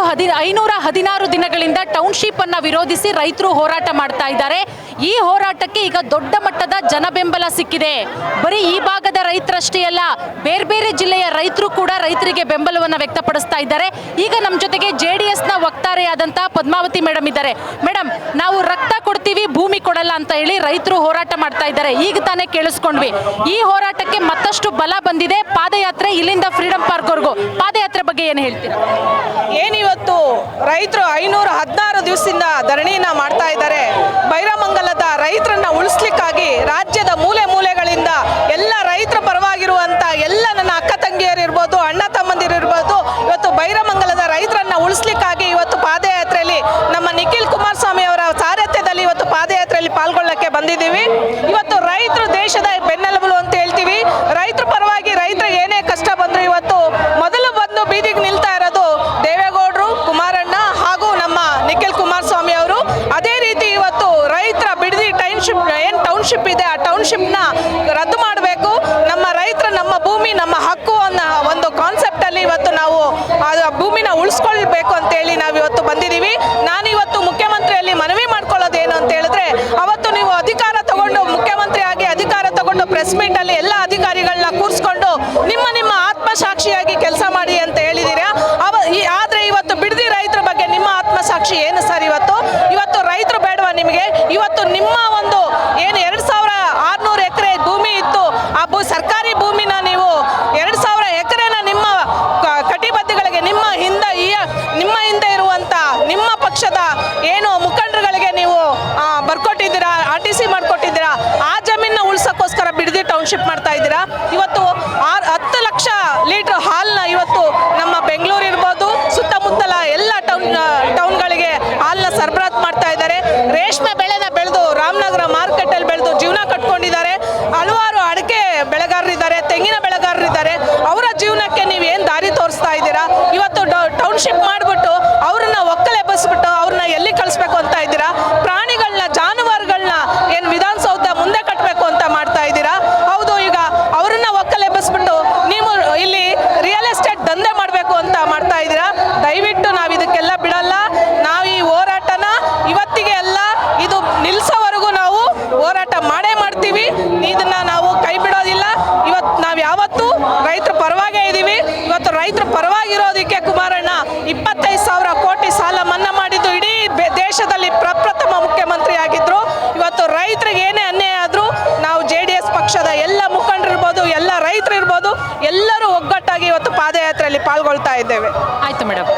516 ದಿನಗಳಿಂದ ಟೌನ್ಶಿಪ್ ಅನ್ನ ವಿರೋಧಿಸಿ ರೈತರು ಹೋರಾಟ ಮಾಡ್ತಾ ಇದ್ದಾರೆ. ಈ ಹೋರಾಟಕ್ಕೆ ಈಗ ದೊಡ್ಡ ಮಟ್ಟದ ಜನಬೆಂಬಲ ಸಿಕ್ಕಿದೆ. ಬರೀ ಈ ಭಾಗದ ರೈತರಷ್ಟೇ ಅಲ್ಲ, ಬೇರೆ ಬೇರೆ ಜಿಲ್ಲೆಯ ರೈತರು ಕೂಡ ರೈತರಿಗೆ ಬೆಂಬಲವನ್ನು ವ್ಯಕ್ತಪಡಿಸ್ತಾ ಇದ್ದಾರೆ. ಈಗ ನಮ್ಮ ಜೊತೆಗೆ JDSನ ವಕ್ತಾರೆಯಾದಂತಹ ಪದ್ಮಾವತಿ ಮೇಡಮ್ ಇದ್ದಾರೆ. ಮೇಡಮ್, ನಾವು ರಕ್ತ ಕೊಡ್ತೀವಿ, ಭೂಮಿ ಕೊಡಲ್ಲ ಅಂತ ಹೇಳಿ ರೈತರು ಹೋರಾಟ ಮಾಡ್ತಾ ಇದ್ದಾರೆ. ಈಗ ತಾನೇ ಕೇಳಿಸ್ಕೊಂಡ್ವಿ. ಈ ಹೋರಾಟಕ್ಕೆ ಮತ್ತಷ್ಟು ಬಲ ಬಂದಿದೆ. ಪಾದಯಾತ್ರೆ ಇಲ್ಲಿಂದ ಫ್ರೀಡಂ ಪಾರ್ಕ್ ವರೆಗೂ ಪಾದಯಾತ್ರೆ ಬಗ್ಗೆ ಏನು ಹೇಳ್ತೀರಾ? ಏನಿವತ್ತು ರೈತರು 516 ದಿವಸದಿಂದ ಧರಣಿನ ಮಾಡ್ತಾ ಇದ್ದಾರೆ. ಬೈರಮಂಗಲದ ರೈತರನ್ನ ಉಳಿಸ್ಲಿಕ್ಕಾಗಿ ರಾಜ್ಯದ ಮೂಲೆ ಮೂಲೆಗಳಿಂದ ಎಲ್ಲ ರೈತರ ಪರವಾಗಿರುವಂತ ಎಲ್ಲ ನನ್ನ ಅಕ್ಕ ತಂಗಿಯರಿರ್ಬೋದು, ಅಣ್ಣ ತಮ್ಮಂದಿರಿರ್ಬೋದು, ಇವತ್ತು ಬೈರಮಂಗಲದ ರೈತರನ್ನ ಉಳಿಸ್ಲಿಕ್ಕಾಗಿ ಇವತ್ತು ಪಾದಯಾತ್ರೆಯಲ್ಲಿ ನಮ್ಮ ನಿಖಿಲ್ ಕುಮಾರಸ್ವಾಮಿ ಅವರ ಸಾರಥ್ಯದಲ್ಲಿ ಇವತ್ತು ಪಾದಯಾತ್ರೆಯಲ್ಲಿ ಪಾಲ್ಗೊಳ್ಳಕ್ಕೆ ಬಂದಿದ್ದೀವಿ. ಇವತ್ತು ರೈತರು ದೇಶದ ಬೆನ್ನೆಲುಬು ಅಂತ ಹೇಳ್ತೀವಿ. ರೈತರ ಪರವಾಗಿ ರೈತರಿಗೆ ಏನೇ ಕಷ್ಟ ಬಂದ್ರು ಇವತ್ತು ಮೊದಲು ಬಂದು ಬೀದಿಗೆ ನಿಲ್ತಾ ಇರೋದು ದೇವೇಗೌಡರು, ಕುಮಾರಣ್ಣ ಹಾಗೂ ನಮ್ಮ ನಿಖಿಲ್ ಕುಮಾರಸ್ವಾಮಿ ಅವರು. ಅದೇ ರೀತಿ ಇವತ್ತು ರೈತರ ಬಿಡದಿ ಟೌನ್ಶಿಪ್ ಇದೆ, ಆ ಟೌನ್ಶಿಪ್ನ ರದ್ದು ಮಾಡಬೇಕು. ನಮ್ಮ ರೈತರ ನಮ್ಮ ಭೂಮಿ ನಮ್ಮ ಹಕ್ಕು ಅನ್ನೋ ಒಂದು ಕಾನ್ಸೆಪ್ಟ್ ಅಲ್ಲಿ ಇವತ್ತು ನಾವು ಆ ಭೂಮಿನ ಉಳಿಸ್ಕೊಳ್ಬೇಕು ಅಂತ ಹೇಳಿ ನಾವು ಇವತ್ತು ಬಂದಿದ್ದೀವಿ. ನಾನು ಇವತ್ತು ಮುಖ್ಯಮಂತ್ರಿಯಲ್ಲಿ ಮನವಿ ಮಾಡ್ಕೊಳ್ಳೋದೇನು ಅಂತ ಹೇಳಿದ್ರೆ, ಅವತ್ತು ನೀವು ಅಧಿಕಾರ ತಗೊಂಡು ಮುಖ್ಯಮಂತ್ರಿ ಆಗಿ ಅಧಿಕಾರ ತಗೊಂಡು ಪ್ರೆಸ್ ಮೀಟ್ ಅಲ್ಲಿ ಎಲ್ಲ ಅಧಿಕಾರಿಗಳನ್ನ ಕೂರಿಸ್ಕೊಂಡು ನಿಮ್ಮ ಆತ್ಮಸಾಕ್ಷಿಯಾಗಿ ಕೆಲಸ ಮಾಡಿ ಅಂತ ಹೇಳಿದ್ದೀರಾ. ಆದ್ರೆ ಇವತ್ತು ಬಿಡದಿ ರೈತರ ಬಗ್ಗೆ ನಿಮ್ಮ ಆತ್ಮಸಾಕ್ಷಿ ಏನು ಸರ್? ಇವತ್ತು ರೈತರು ಬೇಡವಾ ನಿಮಗೆ? ಇವತ್ತು ನಿಮ್ಮ ಒಂದು ಏನು 2600 ಎಕರೆ ಭೂಮಿ ಇತ್ತು, ಆ ಸರ್ಕಾರಿ ಭೂಮಿನ ನೀವು 2000 ಎಕರೆನ ನಿಮ್ಮ ಕಟಿಬದ್ಧಗಳಿಗೆ ನಿಮ್ಮ ಹಿಂದೆ ಇರುವಂತ ನಿಮ್ಮ ಪಕ್ಷದ ಏನು ಮುಖಂಡರುಗಳಿಗೆ ನೀವು ಬರ್ಕೊಟ್ಟಿದ್ದೀರಾ, RTC ಮಾಡ್ಕೊಟ್ಟಿದ್ದೀರಾ. ಆ ಜಮೀನ ಉಳಿಸೋಕ್ಕೋಸ್ಕರ ಬಿಡದಿ ಟೌನ್ಶಿಪ್ ಮಾಡ್ತಾ ಇದ್ದೀರಾ. ಇವತ್ತು 10 ಲಕ್ಷ ಲೀಟರ್ ಹಾಲ್ನ ಇವತ್ತು ನಮ್ಮ ಬೆಂಗಳೂರು ಇರ್ಬೋದು, ಸುತ್ತಮುತ್ತಲ ಎಲ್ಲ ಟೌನ್ಗಳಿಗೆ ಹಾಲ್ನ ಸರಬರಾಜು ಮಾಡ್ತಾ ಇದ್ದಾರೆ. ರೇಷ್ಮೆ ಬೆಳೆನ ಬೆಳೆದು ರಾಮನಗರ ಮಾರ್ಕೆಟ್ ಅಲ್ಲಿ ಬೆಳೆದು ಜೀವನ ಕಟ್ಕೊಂಡಿದ್ದಾರೆ. ಹಲವಾರು ಅಡಿಕೆ ಬೆಳೆಗಾರರಿದ್ದಾರೆ, ತೆಂಗಿನ ಬೆಳೆಗಾರರಿದ್ದಾರೆ. ಅವರ ಜೀವನಕ್ಕೆ ನೀವು ಏನು ದಾರಿ ತೋರಿಸ್ತಾ ಇದ್ದೀರಾ? ಇವತ್ತು ಟೌನ್ಶಿಪ್ ಮಾಡಿಬಿಟ್ಟು ಅವ್ರನ್ನ ಒಕ್ಕಲೆಬ್ಬಿಸ್ಬಿಟ್ಟು ಅವ್ರನ್ನ ಎಲ್ಲಿ ಕಳಿಸ್ಬೇಕು ಅಂತ ಇದ್ದೀರಾ? ಪ್ರಾಣಿಗಳನ್ನ, ಜಾನುವಾರುಗಳನ್ನ ಏನು ವಿಧಾನಸೌಧ ಮುಂದೆ ಕಟ್ಟಬೇಕು ಅಂತ ಮಾಡ್ತಾ ಇದ್ದೀರಾ? ಹೌದು, ಈಗ ಅವ್ರನ್ನ ಒಕ್ಕಲೆಬ್ಬಿಸ್ಬಿಟ್ಟು ನೀವು ಇಲ್ಲಿ ರಿಯಲ್ ಎಸ್ಟೇಟ್ ದಂಧೆ ಮಾಡಬೇಕು ಅಂತ ಮಾಡ್ತಾ ಇದ್ದೀರಾ. ದಯವಿಟ್ಟು ನಾವು ಇದಕ್ಕೆಲ್ಲ ಬಿಡಲ್ಲ. ನಾವು ಈ ಹೋರಾಟನ ಇವತ್ತಿಗೆ ಅಲ್ಲ, ಇದು ನಿಲ್ಲಿಸೋವರೆಗೂ ನಾವು ಹೋರಾಟ ಮಾಡೇ ಮಾಡ್ತೀವಿ. ಇದನ್ನ ನಾವು ಕೈ ಬಿಡೋದಿಲ್ಲ. ಇವತ್ತು ನಾವು ಯಾವತ್ತೂ ರೈತರ ಪರವಾಗೇ ಇದ್ದೀವಿ. ಇವತ್ತು ರೈತರ ಪರವಾಗಿರೋದಕ್ಕೆ ಕುಮಾರಣ್ಣ 25,000 ಕೋಟಿ ಸಾಲ ಮನ್ನಾ ಮಾಡಿದ್ದು ಇಡೀ ದೇಶದಲ್ಲಿ ಪ್ರಪ್ರಥಮ ಮುಖ್ಯಮಂತ್ರಿ ಆಗಿದ್ರು. ಇವತ್ತು ರೈತರಿಗೆ ಏನೇ ಅನ್ಯಾಯ ಆದರೂ ನಾವು JDS ಪಕ್ಷದ ಎಲ್ಲ ಮುಖಂಡರಿರ್ಬೋದು, ಎಲ್ಲ ರೈತರಿರ್ಬೋದು, ಎಲ್ಲರೂ ಒಗ್ಗಟ್ಟಾಗಿ ಇವತ್ತು ಪಾದಯಾತ್ರೆಯಲ್ಲಿ ಪಾಲ್ಗೊಳ್ತಾ ಇದ್ದೇವೆ. ಆಯ್ತು ಮೇಡಮ್.